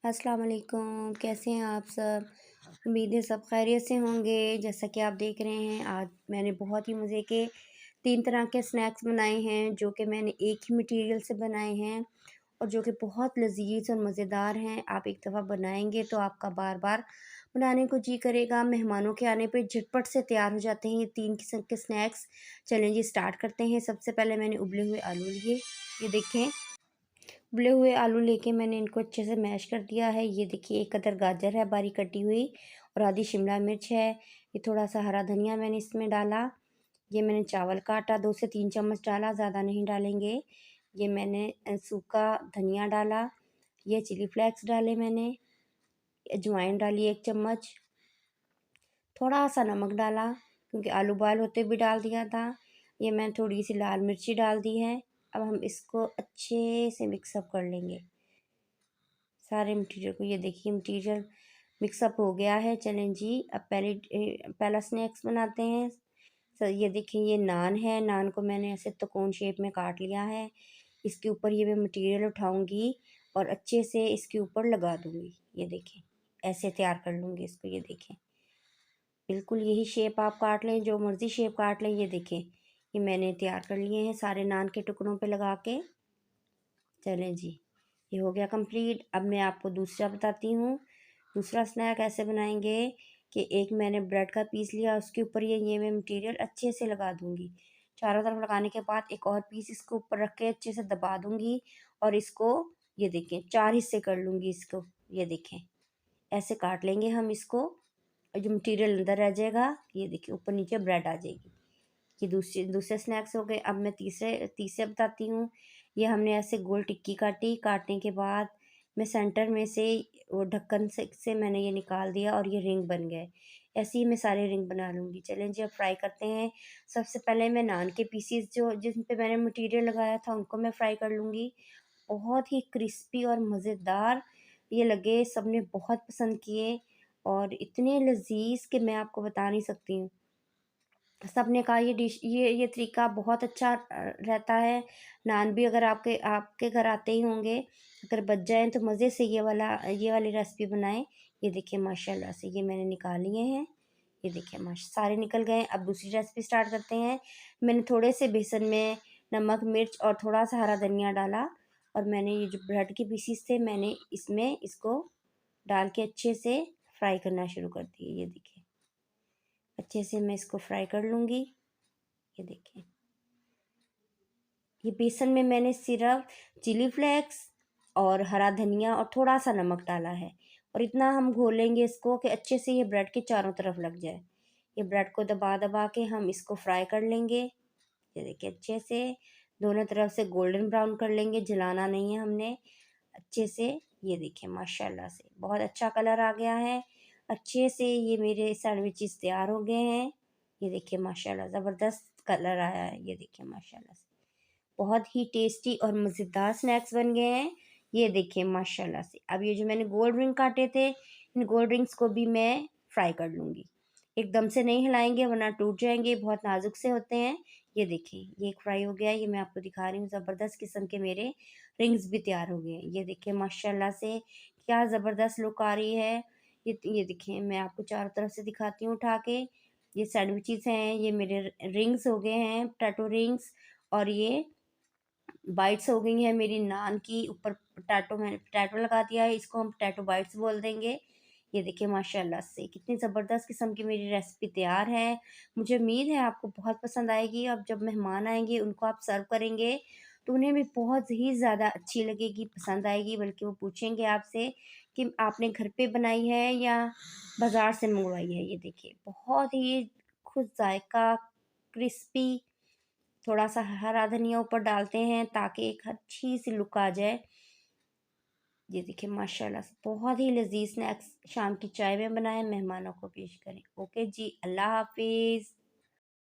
अस्सलाम वालेकुम, कैसे हैं आप सब? उम्मीद है सब खैरियत से होंगे। जैसा कि आप देख रहे हैं, आज मैंने बहुत ही मज़े के 3 तरह के स्नैक्स बनाए हैं, जो कि मैंने एक ही मटीरियल से बनाए हैं और जो कि बहुत लज़ीज़ और मज़ेदार हैं। आप एक दफ़ा बनाएँगे तो आपका बार-बार बनाने को जी करेगा। मेहमानों के आने पे झटपट से तैयार हो जाते हैं ये 3 किस्म के स्नैक्स। चलें जी, स्टार्ट करते हैं। सबसे पहले मैंने उबले हुए आलू लिए, ये देखें। उबले हुए आलू लेके मैंने इनको अच्छे से मैश कर दिया है। ये देखिए, एक कदर गाजर है बारीक कटी हुई और आधी शिमला मिर्च है। ये थोड़ा सा हरा धनिया मैंने इसमें डाला। ये मैंने चावल का आटा 2 से 3 चम्मच डाला, ज़्यादा नहीं डालेंगे। ये मैंने सूखा धनिया डाला। ये चिली फ्लेक्स डाले मैंने। अजवाइन डाली 1 चम्मच। थोड़ा सा नमक डाला क्योंकि आलू बॉयल होते भी डाल दिया था। ये मैंने थोड़ी सी लाल मिर्ची डाल दी है। अब हम इसको अच्छे से मिक्सअप कर लेंगे सारे मटीरियल को। ये देखिए, मटीरियल मिक्सअप हो गया है। चलें जी, अब पहला स्नैक्स बनाते हैं। सर ये देखिए, ये नान है। नान को मैंने ऐसे त्रिकोण शेप में काट लिया है। इसके ऊपर ये मैं मटीरियल उठाऊंगी और अच्छे से इसके ऊपर लगा दूंगी। ये देखें, ऐसे तैयार कर लूँगी इसको। ये देखें, बिल्कुल यही शेप आप काट लें, जो मर्ज़ी शेप काट लें। ये देखें, ये मैंने तैयार कर लिए हैं सारे नान के टुकड़ों पे लगा के। चलें जी, ये हो गया कंप्लीट। अब मैं आपको दूसरा बताती हूँ। दूसरा स्नैक ऐसे बनाएंगे कि एक मैंने ब्रेड का पीस लिया, उसके ऊपर ये मैं मटेरियल अच्छे से लगा दूंगी। चारों तरफ लगाने के बाद एक और पीस इसके ऊपर रख के अच्छे से दबा दूंगी और इसको, ये देखें, 4 हिस्से कर लूँगी इसको। ये देखें, ऐसे काट लेंगे हम इसको और जो मटेरियल अंदर रह जाएगा, ये देखिए, ऊपर नीचे ब्रेड आ जाएगी। ये दूसरे स्नैक्स हो गए। अब मैं तीसरे तीसरे बताती हूँ। ये हमने ऐसे गोल टिक्की काटी। काटने के बाद मैं सेंटर में से वो ढक्कन से मैंने ये निकाल दिया और ये रिंग बन गए। ऐसे ही मैं सारे रिंग बना लूँगी। चलें जी, अब फ्राई करते हैं। सबसे पहले मैं नान के पीसीज जो जिन पे मैंने मटीरियल लगाया था उनको मैं फ्राई कर लूँगी। बहुत ही क्रिस्पी और मज़ेदार ये लगे, सबने बहुत पसंद किए और इतने लजीज कि मैं आपको बता नहीं सकती हूँ। सबने कहा ये डिश, ये तरीका बहुत अच्छा रहता है। नान भी अगर आपके आपके घर आते ही होंगे, अगर बच जाएँ तो मज़े से ये वाली रेसिपी बनाएँ। ये देखिए, माशाल्लाह से ये मैंने निकाल लिए हैं। ये देखिए, सारे निकल गए। अब दूसरी रेसिपी स्टार्ट करते हैं। मैंने थोड़े से बेसन में नमक, मिर्च और थोड़ा सा हरा धनिया डाला और मैंने ये जो ब्रेड के पीसीस थे, मैंने इसमें इसको डाल के अच्छे से फ्राई करना शुरू कर दिए। ये देखिए, अच्छे से मैं इसको फ्राई कर लूँगी। ये देखिए, ये बेसन में मैंने सिर्फ चिली फ्लेक्स और हरा धनिया और थोड़ा सा नमक डाला है और इतना हम घोलेंगे इसको कि अच्छे से ये ब्रेड के चारों तरफ लग जाए। ये ब्रेड को दबा दबा के हम इसको फ्राई कर लेंगे। ये देखिए, अच्छे से दोनों तरफ से गोल्डन ब्राउन कर लेंगे, जलाना नहीं है हमने। अच्छे से, ये देखिए, माशाल्लाह से बहुत अच्छा कलर आ गया है। अच्छे से ये मेरे सैंडविचेस तैयार हो गए हैं। ये देखिए, माशाल्लाह ज़बरदस्त कलर आया है। ये देखिए, माशाल्लाह से बहुत ही टेस्टी और मज़ेदार स्नैक्स बन गए हैं। ये देखिए, माशाल्लाह से। अब ये जो मैंने गोल्ड रिंग काटे थे, इन गोल्ड रिंग्स को भी मैं फ्राई कर लूँगी। एकदम से नहीं हिलाएंगे वरना टूट जाएंगे, बहुत नाजुक से होते हैं। ये देखिए, ये एक फ्राई हो गया। ये मैं आपको दिखा रही हूँ, ज़बरदस्त किस्म के मेरे रिंग्स भी तैयार हो गए हैं। ये देखिए, माशाल्लाह से क्या ज़बरदस्त लुक आ रही है। ये देखिए, मैं आपको चारों तरफ से दिखाती हूँ उठा के। ये सैंडविचेस हैं, ये मेरे रिंग्स हो गए हैं, पोटैटो रिंग्स। और ये बाइट्स हो गई हैं मेरी नान की। ऊपर पोटैटो, मैंने पोटैटो लगा दिया है, इसको हम पोटैटो बाइट्स बोल देंगे। ये देखिए, माशाल्लाह से कितनी ज़बरदस्त किस्म की मेरी रेसिपी तैयार है। मुझे उम्मीद है आपको बहुत पसंद आएगी। अब जब मेहमान आएंगे, उनको आप सर्व करेंगे तो उन्हें भी बहुत ही ज़्यादा अच्छी लगेगी, पसंद आएगी। बल्कि वो पूछेंगे आपसे कि आपने घर पे बनाई है या बाज़ार से मंगवाई है। ये देखिए, बहुत ही खुश जायका, क्रिस्पी। थोड़ा सा हरा धनिया ऊपर डालते हैं ताकि एक अच्छी सी लुक आ जाए। ये देखिए, माशाल्लाह से बहुत ही लजीज स्नैक्स शाम की चाय में बनाए, मेहमानों को पेश करें। ओके जी, अल्लाह हाफिज़।